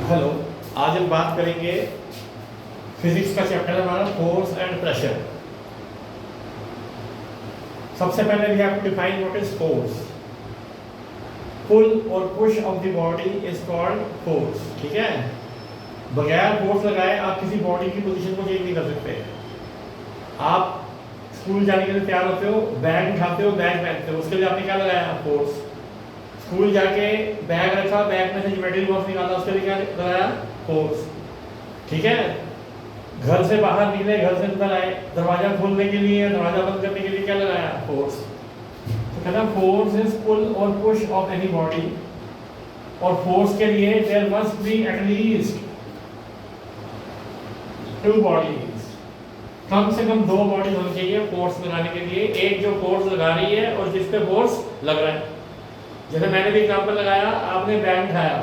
Hello, आज हम बात करेंगे फिजिक्स का चैप्टर है हमारा फोर्स एंड प्रेशर। सबसे पहले we have to define what is force. Pull और push of the body is called force. ठीक है, बगैर फोर्स लगाए आप किसी बॉडी की पोजीशन को चेंज नहीं कर सकते। आप स्कूल जाने के लिए तैयार होते हो, बैग उठाते हो, बैग पहनते हो, उसके लिए आपने क्या लगाया? फोर्स। स्कूल जाके बैग रखा, बैग में से ज्योमेट्री बॉक्स निकाला, उसके लिए क्या लगाया? फोर्स। ठीक है, घर से बाहर निकले, घर से अंदर आए, दरवाजा खोलने के लिए, दरवाजा बंद करने के लिए क्या लगाया? फोर्स। तो कहना फोर्स इज पुल और पुश ऑफ एनी बॉडी, और फोर्स के लिए there must be at least two bodies, कम से कम दो बॉडीज होनी चाहिए फोर्स लगाने के लिए। एक जो फोर्स लगा रही है और जिस पे फोर्स लग रहा है। जैसे मैंने भी एग्जांपल लगाया, आपने बैग उठाया,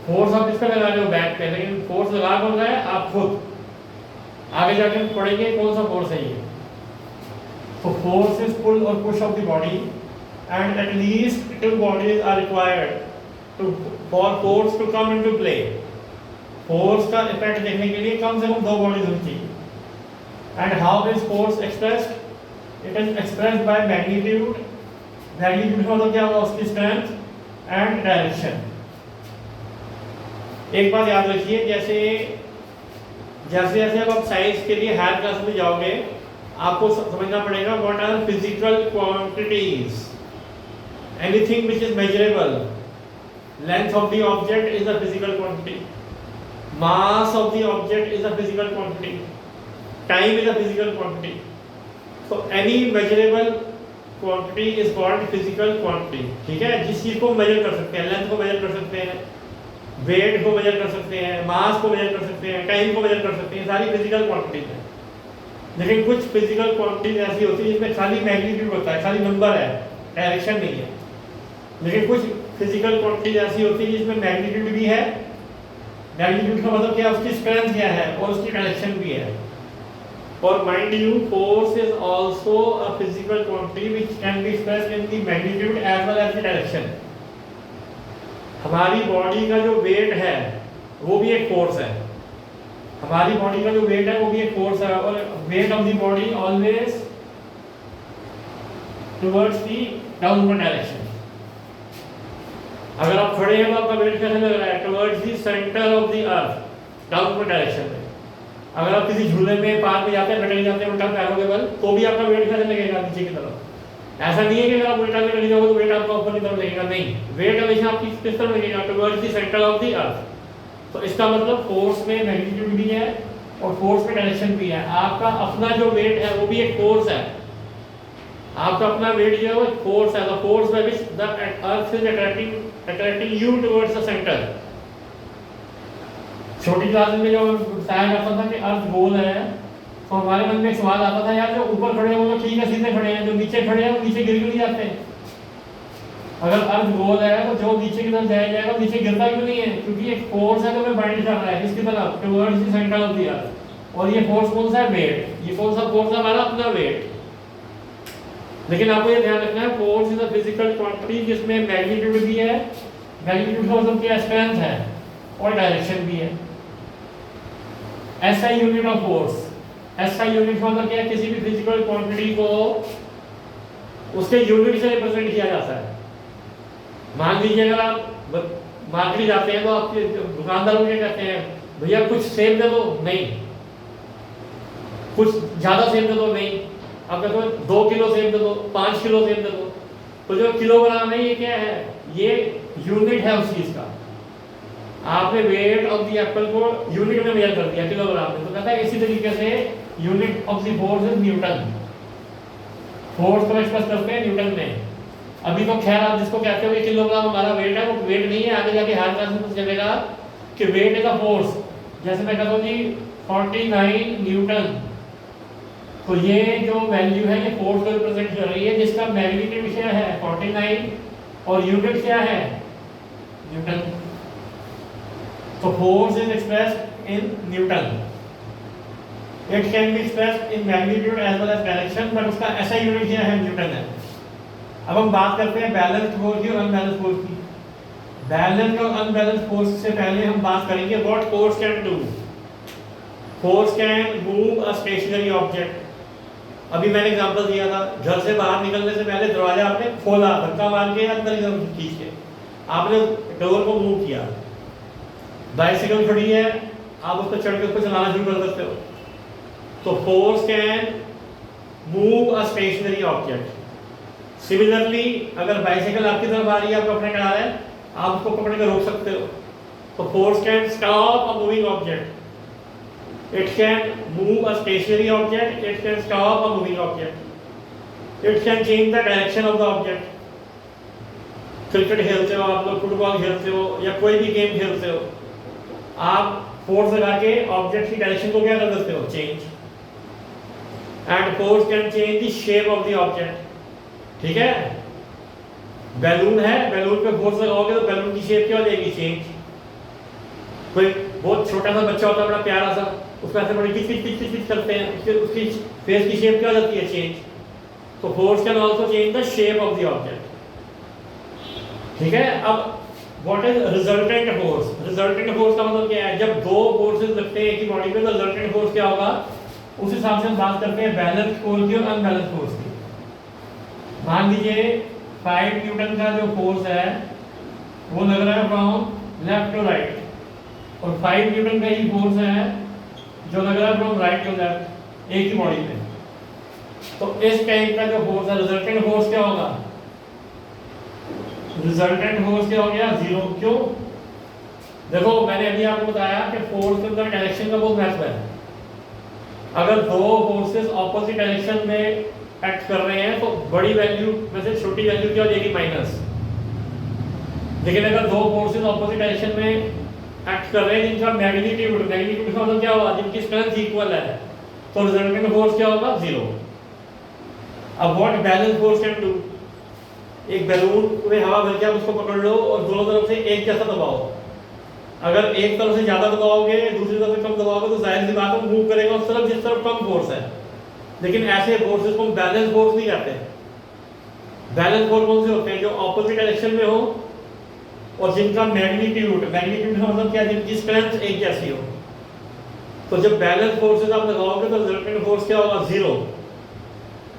फोर्स आप किस पे लगा रहे हो? बैग पे, लेकिन फोर्स लगा कौन रहा है? आप खुद। आगे जाके पढ़ेंगे कौन सा फोर्स है ये। तो फोर्स इज पुल और push of the body and at least two bodies are required to for force to come into play. Force का इफेक्ट देखने के लिए कम से कम दो बॉडीज होनी चाहिए। And how is force expressed? It is expressed by magnitude. Magnitude का मतलब क्या होगा? उसकी स्ट्रेंथ एंड डायरेक्शन। एक बात याद रखिए, जैसे जैसे आप साइंस के लिए हायर क्लास में जाओगे, आपको समझना पड़ेगा what are physical quantities. Anything which is measurable. Length of the object is a physical quantity, mass of the object is a physical quantity, time is a physical quantity. तो any measurable quantity is called physical quantity. ठीक है, जिस चीज को major कर सकते हैं, length को मेजर कर सकते हैं, वेट को मेजर कर सकते हैं, मास को मेजर कर सकते हैं, टाइम को मेजर कर सकते हैं, सारी फिजिकल क्वांटिटीज हैं। लेकिन कुछ फिजिकल क्वांटिटीज ऐसी होती है जिसमें खाली मैग्नीट्यूड होता है, खाली नंबर है, डायरेक्शन नहीं है। लेकिन कुछ फिजिकल क्वांटिटीज ऐसी होती है जिसमें मैग्नीट्यूड भी है। मैग्नीट्यूड का मतलब क्या है? उसकी स्ट्रेंथ क्या है और उसकी डायरेक्शन भी है। और mind you, force is also a physical quantity which can be expressed in the magnitude as well as the direction. हमारी बॉडी का जो वेट है वो भी एक फोर्स है। हमारी बॉडी का जो वेट है वो भी एक फोर्स है, और weight of the body always towards the downward direction. अगर आप खड़े हैं तो आपका वेट कैसे लग रहा है? Towards the centre of the earth, downward direction में। अगर आप किसी झूले में, पार्क में जाते हैं, लटक जाते हैं उल्टा पैरों के बल, तो भी आपका वेट कैसे लगेगा? नीचे की तरफ। ऐसा नहीं है कि अगर आप उल्टा लटक जाओगे तो वेट आपका ऊपर की तरफ लगेगा, नहीं, वेट हमेशा आपकी किस तरफ लगेगा? Towards the centre of the earth. तो इसका मतलब फोर्स में मैग्नीट्यूड भी है और फोर्स में डायरेक्शन भी है। आपका अपना जो वेट है वो भी एक फोर्स है। आपका अपना वेट जो है वो फोर्स है। The force by which the earth is attracting you towards the centre. छोटी क्लास में जो बताया जाता था कि अर्थ गोल है, तो हमारे मन में एक सवाल आता था, यार जो ऊपर खड़े हैं वो तो ठीक है, सीधे खड़े हैं, जो नीचे खड़े हैं वो नीचे गिर क्यों नहीं जाते? अगर अर्थ गोल है तो जो नीचे की तरफ जाया जाएगा नीचे गिरता क्यों नहीं है? क्योंकि एक फोर्स है तो मैं बाइंड कर रहा है इसकी तरफ, towards the centre of the earth. और ये फोर्स कौन सा है? वेट। ये कौन सा फोर्स है? हमारा अपना वेट। लेकिन आपको ये ध्यान रखना है, force is a physical quantity जिसमें मैग्नीट्यूड भी है। मैग्नीट्यूड का मतलब क्या? स्ट्रेंथ है और डायरेक्शन भी है। SI unit of force. SI unit का मतलब क्या है? किसी भी फिजिकल क्वांटिटी को उसके यूनिट से रिप्रेजेंट किया जाता है। मान लीजिए अगर आप मार्केट जाते हैं तो आपके दुकानदार को क्या कहते हैं? भैया कुछ सेब दे दो, नहीं। कुछ ज्यादा सेब दे दो, नहीं। अब कहते हो 2 किलो सेब दे दो, 5 किलो सेब दे दो। तो जो किलोग्राम है ये क्या है? ये यूनिट है उस चीज का। आपने वेट ऑफ द एप्पल को यूनिट में मेजर कर दिया, किलोग्राम में। तो कहता है इसी तरीके से unit of the force is Newton. Force को एक्सप्रेस करते हैं न्यूटन में। अभी तो खैर आप जिसको कहते हो कि किलोग्राम हमारा वेट है, वो वेट नहीं है। आगे जाके हायर क्लास में पता चलेगा कि वेट इज अ फोर्स। जैसे मैं कहता हूँ जी 49 न्यूटन, तो ये जो वैल्यू है ये फोर्स को रिप्रेजेंट कर रही है, जिसका मैग्नीट्यूड क्या है? 49, और यूनिट क्या है? Newton. So force is expressed in Newton. It can be expressed in magnitude as well as direction, but उसका ऐसा यूनिट क्या है? न्यूटन है। अब हम बात करते हैं बैलेंस्ड फोर्स की और अनबैलेंस्ड फोर्स की। बैलेंस और अनबैलेंस फोर्स से पहले हम बात करेंगे what force can do. Force can move a stationary object. अभी मैंने एग्जांपल दिया था, घर से बाहर निकलने से पहले दरवाजा आपने खोला, धक्का मार के अंदर खींच के आपने डोर को मूव किया। बाइसिकल खड़ी है, आप उस पर चढ़ के उसको चलाना शुरू कर सकते हो। तो force can move a stationary object. Similarly अगर बाइसिकल आपकी तरफ आ रही है, आप पकड़ने का रहा है, आप उसको पकड़ के रोक सकते हो। तो force can stop a moving object, it can move a stationary object, it can stop a moving object, it can change the direction of the object. Cricket खेलते हो आप लोग, फुटबॉल खेलते हो या कोई भी गेम खेलते हो, आप फोर्स लगा के ऑब्जेक्ट की डायरेक्शन को क्या कर सकते हो, change. And force can change the shape of the object. ठीक है, बैलून है, बैलून पे फोर्स लगाओगे तो बैलून की शेप क्या हो जाएगी, चेंज। कोई बहुत छोटा सा बच्चा होता है, बड़ा प्यारा सा, उसको ऐसे बड़ी किच किच किच किच किच करते हैं, उसकी फेस की शेप क्या हो जाती है, चेंज। तो force can also change the shape of the object. ठीक है, अब what is resultant force. Resultant force का मतलब क्या है, जब दो फोर्सेस लगते हैं एक ही बॉडी पे तो रिजल्टेंट फोर्स क्या होगा, उस हिसाब से हम बात करते हैं बैलेंस फोर्स की और अनबैलेंस फोर्स की। मान लीजिए 5 न्यूटन का जो फोर्स है वो लग रहा है फ्रॉम लेफ्ट टू राइट, और 5 न्यूटन का ही फोर्स है जो लग रहा है फ्रॉम राइट टू लेफ्ट, एक ही बॉडी पे। तो इस टाइप का जो फोर्स है, रिजल्टेंट फोर्स क्या होगा, रिजल्टेंट फोर्स क्या हो गया, जीरो। क्यों? देखो मैंने अभी आपको बताया कि फोर्स के अंदर डायरेक्शन का बहुत महत्व है। अगर दो फोर्सेस ऑपोजिट डायरेक्शन में एक्ट कर रहे हैं तो बड़ी वैल्यू में से छोटी वैल्यू क्या हो जाएगी, माइनस। लेकिन अगर दो फोर्सेस ऑपोजिट डायरेक्शन में एक्ट कर रहे हैं जिनका मैग्नीट्यूड का मतलब क्या होगा, जिनकी स्ट्रेंथ इक्वल है, तो रिजल्टेंट फोर्स क्या होगा, जीरो। अब what balance force can do, एक बैलून में हवा भर के आप उसको पकड़ लो और दोनों तरफ से एक जैसा दबाओ। अगर एक तरफ से ज्यादा दबाओगे, दूसरी तरफ से कम दबाओगे, तो जाहिर सी बात है मूव करेगा उस तरफ जिस तरफ कम फोर्स है। लेकिन ऐसे फोर्सेस को बैलेंस फोर्स नहीं कहते। बैलेंस फोर्स कौन से होते हैं, जो ऑपोजिट डायरेक्शन में हो और जिनका मैग्नीट्यूड का मतलब क्या, जिनकी स्ट्रेंथ एक जैसी हो। तो जब बैलेंस फोर्सेस आप लगाओगे तो रिजल्टेंट फोर्स क्या होगा, जीरो।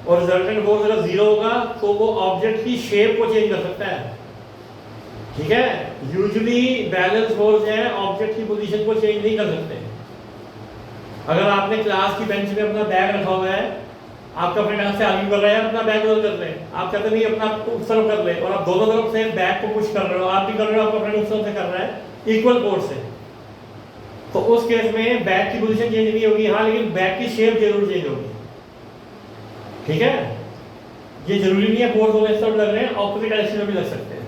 और रिजल्टेंट फोर्स अगर जीरो होगा तो वो ऑब्जेक्ट की शेप को चेंज कर सकता है। ठीक है, यूजुअली बैलेंस फोर्स है ऑब्जेक्ट की पोजीशन को चेंज नहीं कर सकते। अगर आपने क्लास की बेंच में अपना बैग रखा हुआ है, आपका फ्रेंड यहाँ से आगे कर रहा है, अपना बैग बदल कर ले, आप कहते नहीं अपना उस तरफ कर ले, और आप दोनों तरफ से बैग को पुश कर रहे हो, आप भी कर रहे हो, आपका फ्रेंड उस तरफ से कर रहा है इक्वल फोर्स से, तो उस केस में बैग की पोजीशन चेंज नहीं होगी। हाँ, लेकिन बैग की शेप जरूर चेंज होगी। ठीक है, ये जरूरी नहीं है फोर्स दोनों तरफ लग रहे हैं, ऑपोजिट डायरेक्शन में भी लग सकते हैं।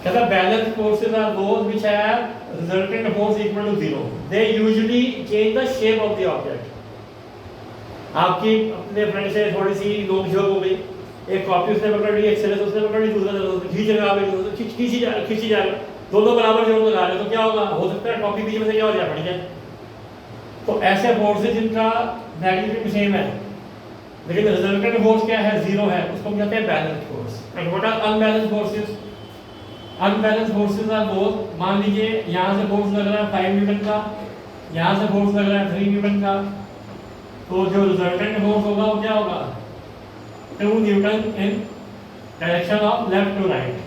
कहता balance forces are those which have resultant force equal to zero, they usually change the shape of the object. आपकी अपने फ्रेंड से थोड़ी सी नोक झोंक हो गई, एक कॉपी उसने पकड़ ली, एक सिलेबस उसने पकड़ ली, दूसरा खींच रहा है, खींची जा रहा, दोनों बराबर जोर लगा रहे, तो क्या होगा, हो सकता है कॉपी बीच में से क्या हो जाए, फट जाए। तो ऐसे फोर्सेस जिनका मैग्नीट्यूड सेम है लेकिन रिजल्टेंट फोर्स क्या है, जीरो है, उसको हम कहते हैं balance force. And what are unbalance forces, unbalance forces are those, मान लीजिए यहाँ से फोर्स लग रहा है 5 न्यूटन का, यहाँ से फोर्स लग रहा है 3 न्यूटन का, तो जो रिजल्टेंट फोर्स होगा वो क्या होगा, 2 newton in direction of left to right.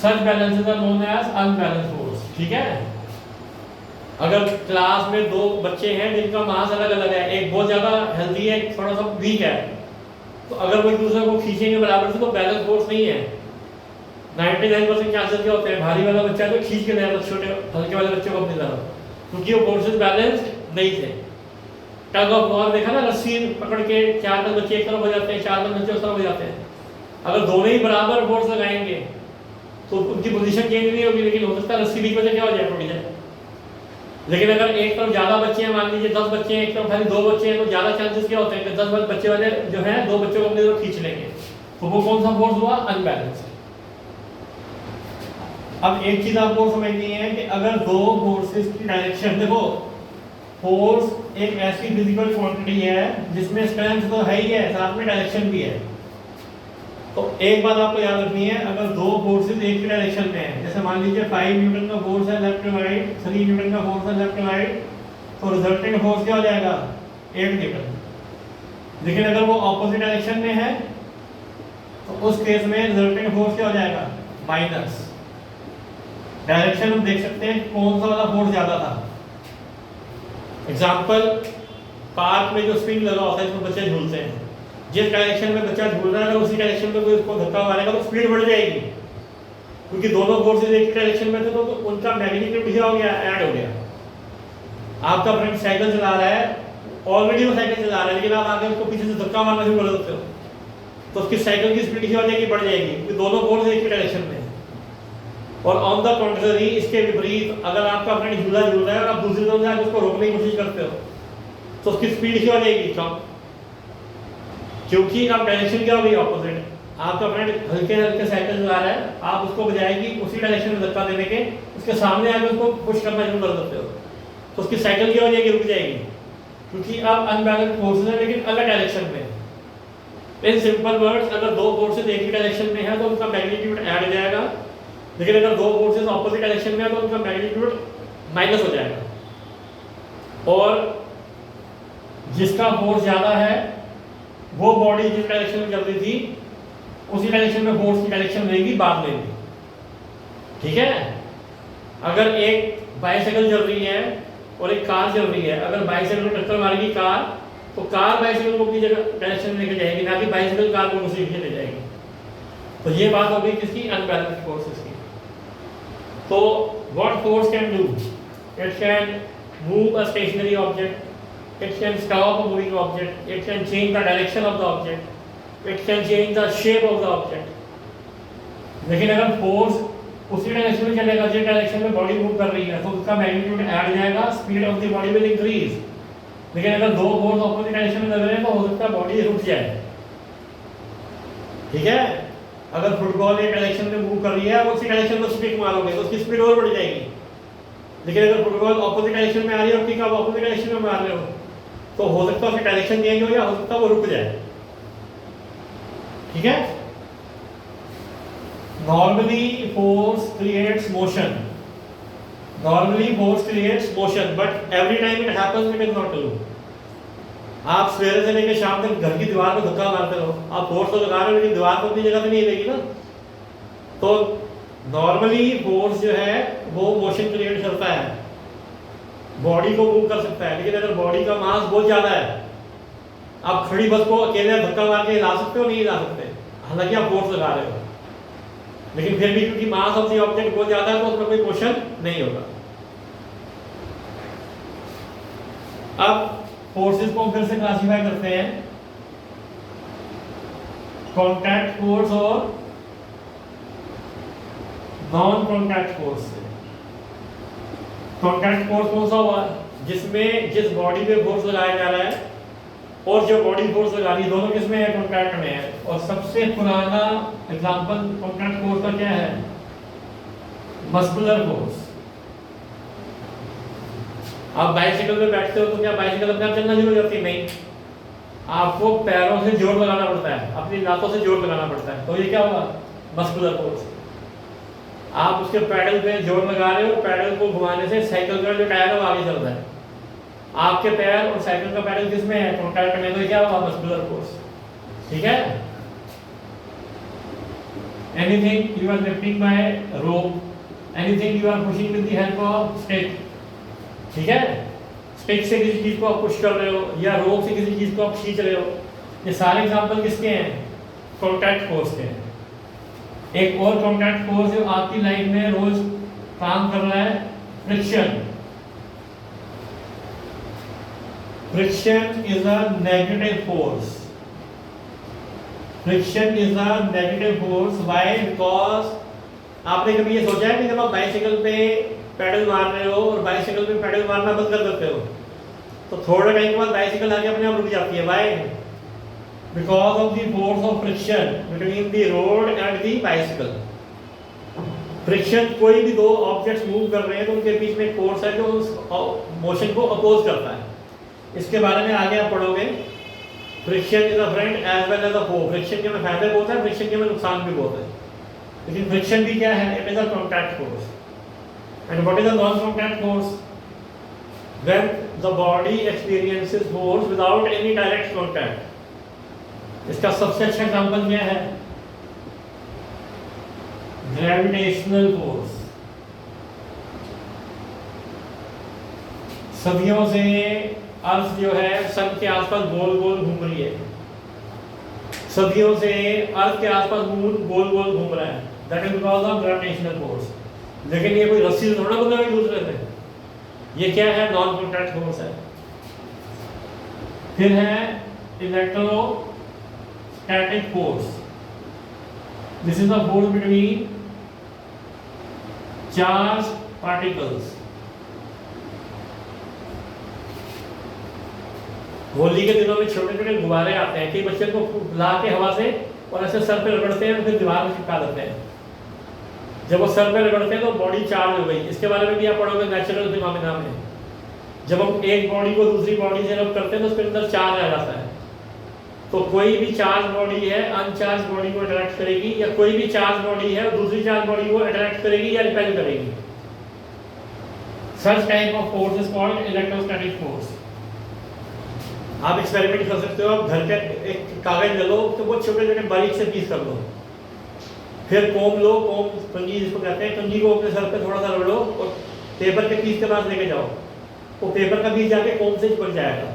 Such balances are known as unbalance force. ठीक है, अगर क्लास में दो बच्चे हैं जिनका मास अलग अलग है, एक बहुत ज्यादा हेल्दी है, एक थोड़ा सा वीक है, तो अगर वो एक दूसरे को खींचेंगे बराबर से तो बैलेंस फोर्स नहीं है। 99% चांसेस क्या होते हैं, भारी वाला बच्चा तो खींच के जाएगा छोटे हल्के वाले बच्चे को अपनी तरफ, क्योंकि वो फोर्सेस बैलेंस्ड नहीं थे। टग ऑफ वॉर देखा ना, रस्सी पकड़ के 4-5 बच्चे एक तरफ हो जाते हैं, 4-5 बच्चे उस तरफ हो जाते हैं। अगर दोनों ही बराबर फोर्स लगाएंगे तो उनकी पोजीशन चेंज नहीं होगी, लेकिन हो सकता है रस्सी बीच में से क्या हो जाए, टूट जाए। लेकिन अगर एक तरफ ज्यादा बच्चे हैं, मान लीजिए 10 बच्चे हैं, एक तरफ खाली 2 बच्चे हैं, तो ज्यादा चांसेस क्या होते हैं कि 10 बच्चे वाले जो हैं 2 बच्चों को अपनी तरफ खींच लेंगे, तो वो कौन सा फोर्स हुआ, अनबैलेंस्ड। अब एक चीज आपको समझनी है कि अगर दो फोर्सेस की डायरेक्शन, देखो फोर्स एक ऐसी फिजिकल क्वांटिटी है जिसमें स्ट्रेंथ तो है ही है, साथ में डायरेक्शन भी है। तो एक बात आपको याद रखनी है, अगर दो फोर्सेस एक ही डायरेक्शन में है, जैसे मान लीजिए 5 न्यूटन का फोर्स है लेफ्ट टू राइट, 3 न्यूटन का फोर्स है लेफ्ट टू राइट, तो रिजल्टेंट फोर्स क्या हो जाएगा 8 न्यूटन। लेकिन अगर वो ऑपोजिट डायरेक्शन में है तो उस केस में रिजल्टेंट फोर्स क्या हो जाएगा माइनस। डायरेक्शन हम देख सकते हैं कौन सा वाला फोर्स ज्यादा था। एग्जाम्पल, पार्क में जो स्प्रिंग लगा होता है इसमें बच्चे झूलते हैं, जिस डायरेक्शन में बच्चा झूल रहा है उसी डायरेक्शन में कोई उसको धक्का मारेगा तो स्पीड बढ़ जाएगी, क्योंकि दोनों फोर्सेस एक ही डायरेक्शन में थे तो उनका मैग्नीट्यूड क्या हो गया ऐड हो गया। आपका फ्रेंड साइकिल चला रहा है, ऑलरेडी वो साइकिल चला रहा है, लेकिन आप आगे उसको पीछे से धक्का मारना शुरू कर देते हो तो उसकी साइकिल की स्पीड क्या हो जाएगी बढ़ जाएगी, क्योंकि दोनों फोर्स एक ही डायरेक्शन में। और ऑन द कॉन्ट्ररी, इसके विपरीत, अगर आपका फ्रेंड झूला झूल रहा है और आप दूसरी तरफ से आगे उसको रोकने की कोशिश करते हो तो उसकी स्पीड क्या हो जाएगी कम, क्योंकि अब डायरेक्शन क्या हो गई ऑपोजिट। आपका फ्रेंड हल्के हल्के साइकिल चला रहा है, आप उसको बजाय कि उसी डायरेक्शन में धक्का देने के उसके सामने आगे उसको पुश करना शुरू कर देते हो तो उसकी साइकिल क्या हो जाएगी रुक जाएगी, क्योंकि अब अनबैलेंस्ड फोर्सेस है लेकिन अलग डायरेक्शन में। इन सिंपल वर्ड्स, अगर दो फोर्सेस एक ही डायरेक्शन में है तो उनका मैग्नीट्यूड ऐड हो जाएगा, लेकिन अगर दो फोर्सेस ऑपोजिट डायरेक्शन में है तो उनका मैग्नीट्यूड माइनस हो जाएगा। और जिसका फोर्स ज़्यादा है वो बॉडी जिस डायरेक्शन में चल रही थी उसी डायरेक्शन में फोर्स की डायरेक्शन रहेगी बाद में भी, ठीक है। अगर एक बाइसाइकिल चल रही है और एक कार चल रही है, अगर बाइसाइकिल में टक्कर मारेगी कार तो कार बाइसाइकिल को अपनी जगह डायरेक्शन में लेके जाएगी, ना कि बाइसाइकिल कार को दूसरी दिशा ले जाएगी। तो ये बात हो गई किसकी, अनबैलेंस्ड फोर्सेस की। तो what force can do, it can move a stationary object, it can stop a moving object, it can change the direction of the object, it can change the shape of the object। लेकिन अगर force उसी direction में चलेगा जिस direction में body move कर रही है तो उसका मैग्नीट्यूड ऐड हो जाएगा, speed of the body will increase. लेकिन अगर दो फोर्स ऑपोजिट डायरेक्शन में लग रहे हैं तो हो सकता है बॉडी रुक जाए, ठीक है। अगर फुटबॉल एक डायरेक्शन में मूव कर रही है और उसी डायरेक्शन में किक मारोगे तो उसकी स्पीड और बढ़ जाएगी। लेकिन अगर फुटबॉल ऑपोजिट डायरेक्शन में आ रही है और किक आप ऑपोजिट डायरेक्शन में मार रहे हो तो हो सकता है उसकी डायरेक्शन चेंज हो या हो सकता है वो रुक जाए, ठीक है। Normally force creates motion, normally force creates motion, but every time it happens it is not true. आप सवेरे से लेकर शाम तक घर की दीवार को धक्का मारते रहो, आप फोर्स तो लगा रहे हो लेकिन दीवार को अपनी जगह पे नहीं लेगी ना। तो नॉर्मली फोर्स जो है वो मोशन क्रिएट करता है, बॉडी को मूव कर सकता है। लेकिन अगर बॉडी का मास बहुत ज्यादा है, आप खड़ी बस को अकेले धक्का मार के हिला सकते हो नहीं हिला सकते, हालांकि आप फोर्स लगा रहे हो, लेकिन फिर भी क्योंकि मास ऑफ द ऑब्जेक्ट बहुत ज्यादा है तो उसमें कोई मोशन नहीं होगा। अब फोर्सेस को हम फिर से क्लासिफाई करते हैं, कॉन्टैक्ट फोर्स और non contact force. Contact force कौन सा हुआ, जिसमें जिस बॉडी पे फोर्स लगाया जा रहा है और जो बॉडी फोर्स लगा रही है दोनों किसमें है, कॉन्टैक्ट में है। और सबसे पुराना एग्जांपल कॉन्टैक्ट फोर्स का क्या है, मस्कुलर फोर्स। आप बाइसाइकिल पे बैठते हो तो क्या बाइसाइकिल अपने आप चलना शुरू हो जाती है, नहीं, आपको पैरों से जोर लगाना पड़ता है, अपनी लातों से जोर लगाना पड़ता है। तो ये क्या हुआ, मस्कुलर फोर्स। आप उसके पैडल पे जोर लगा रहे हो, पैडल को घुमाने से साइकिल का जो टायर है वो आगे चल रहा है, आपके पैर और साइकिल का पैडल किसमें है, कॉन्टैक्ट में। तो क्या हुआ, मस्कुलर फोर्स, ठीक है। Anything you are lifting by rope, anything you are pushing with the help of stick, ठीक है। स्टिक से किसी चीज को आप पुश कर रहे हो या रोप से किसी चीज को आप खींच रहे हो, ये सारे एग्जांपल किसके हैं, कॉन्टैक्ट फोर्स के हैं। एक और कॉन्टैक्ट फोर्स जो आपकी लाइफ में रोज काम कर रहा है, friction. Friction is a negative force, friction is a negative force. Why, because आपने कभी ये सोचा है कि जब आप बाइसाइकिल पे पैडल मार रहे हो और बाइसाइकिल पे पैडल मारना बंद कर देते हो तो थोड़ा टाइम के बाद बाइसाइकिल आके अपने आप रुक जाती है। Why, because of the force of friction between the road and the bicycle। Friction, कोई भी दो ऑब्जेक्ट्स मूव कर रहे हैं तो उनके बीच में एक फोर्स है जो उस मोशन को अपोज करता है। इसके बारे में आगे आप पढ़ोगे। Friction is a friend as well as a foe. Friction के में फायदे बहुत है, फ्रिक्शन के में नुकसान भी बहुत है। लेकिन फ्रिक्शन भी क्या है? It is a contact force. And what is a non contact force? When the body experiences force without any direct contact. इसका सबसे अच्छा एग्जांपल क्या है? Gravitational force. सदियों से अर्थ जो है सन के आसपास गोल गोल घूम रही है। सदियों से अर्थ के आसपास मून गोल गोल घूम रहा है। That is because of gravitational force. लेकिन ये कोई रस्सी से थोड़ा बंधा है दूसरे से। ये क्या है? नॉन कॉन्टैक्ट फोर्स है। फिर है electrostatic force. This is the force between charge particles. Holi के दिनों में छोटे छोटे गुब्बारे आते हैं, कई बच्चे को ला के हवा से और ऐसे सर पे रगड़ते हैं, फिर दीवार में चिपका देते हैं। जब वो सर पे रगड़ते हैं तो बॉडी चार्ज हो गई। इसके बारे में भी आप पढ़ोगे नेचुरल फिनोमेना में। जब हम एक बॉडी को दूसरी बॉडी से रब करते हैं तो उसके अंदर चार्ज आ जाता है। तो कोई भी चार्ज बॉडी है अनचार्ज बॉडी को अट्रैक्ट करेगी, या कोई भी चार्ज बॉडी है दूसरी चार्ज बॉडी को अट्रैक्ट करेगी या रिपेल करेगी। Such type of force is called electrostatic force. आप एक्सपेरिमेंट कर सकते हो। आप घर पे एक कागज ले लो, तो वो छोटे छोटे बारीक से पीस कर लो। फिर कोम लो, कोम कंघी जिसको कहते हैं, कंघी को अपने सर पे थोड़ा सा रगड़ो और पेपर के पीस के पास लेके जाओ। वो पेपर का पीस जाके कोम से चिपक जाएगा।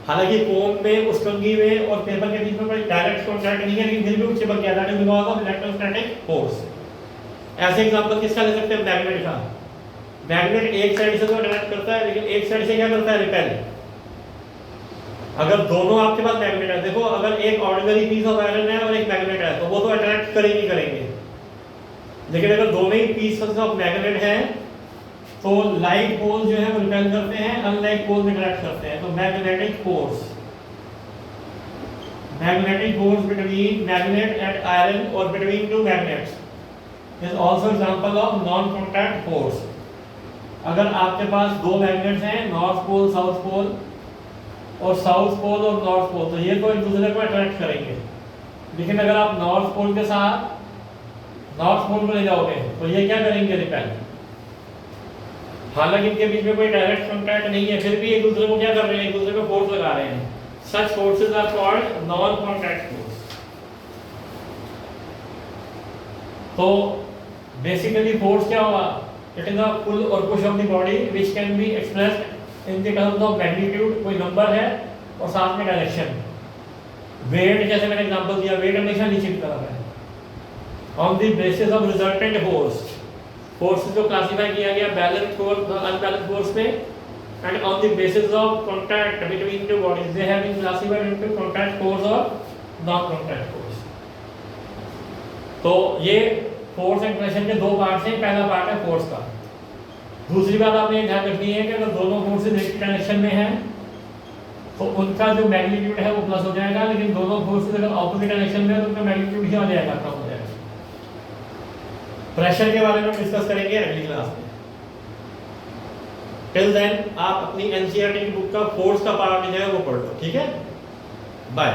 हालांकि कोम में, उस कंघी में और पेपर के बीच में कोई डायरेक्ट कॉन्टैक्ट नहीं है, लेकिन फिर भी वो चिपक गया। That is because of electrostatic force. ऐसे एग्जांपल किसका ले सकते हैं? मैग्नेट का। मैग्नेट एक साइड से तो अट्रैक्ट करता है, लेकिन एक साइड से क्या करता है? रिपेल। अगर दोनों आपके पास मैग्नेट है, देखो अगर एक ऑर्डिनरी पीस ऑफ आयरन है और एक मैग्नेट है, तो वो तो अट्रैक्ट करेंगे करेंगे। लेकिन अगर दोनों ही पीसेस ऑफ मैग्नेट है तो लाइक पोल जो है वो रिपेल करते हैं, अनलाइक पोल अट्रैक्ट करते हैं। तो magnetic force between magnet and iron और between two magnets is also example of non contact force. अगर आपके पास दो मैग्नेट्स हैं, नॉर्थ पोल साउथ पोल, और साउथ पोल और नॉर्थ पोल, तो ये तो एक दूसरे को अट्रैक्ट करेंगे। लेकिन अगर आप नॉर्थ पोल के साथ नॉर्थ पोल को ले जाओगे तो ये क्या करेंगे? रिपेल। हालांकि इनके बीच में कोई डायरेक्ट कॉन्टैक्ट नहीं है, फिर भी एक दूसरे को क्या कर रहे हैं? एक दूसरे को फोर्स लगा रहे हैं। Such forces are called non contact force. तो बेसिकली फोर्स क्या होगा? इट इज द पुल और push of the body which can be expressed in terms of magnitude, कोई नंबर है, और साथ में डायरेक्शन। वेट, जैसे मैंने एग्जांपल दिया, वेट हमेशा नीचे की तरफ है। On the basis of resultant force, forces को क्लासिफाई किया गया बैलेंस फोर्स, अनबैलेंस फोर्स में। And on the basis of contact between two bodies they have been classified into contact force और नॉन कांटेक्ट फोर्स। तो ये force and pressure के दो parts हैं। पहला पार्ट है फोर्स का। दूसरी बात आपने ध्यान रखनी है कि अगर दोनों फोर्सेस एक डायरेक्शन में हैं तो उनका जो मैग्नीट्यूड है वो प्लस हो जाएगा, लेकिन दोनों फोर्सेस अगर ऑपोजिट डायरेक्शन में है तो उनका मैग्नीट्यूड ही हो जाएगा, कम हो जाएगा। प्रेशर के बारे में डिस्कस करेंगे अगली क्लास में। टिल देन आप अपनी एनसीईआरटी की बुक का फोर्स का पार्ट जो है वो पढ़ लो, ठीक है? बाय।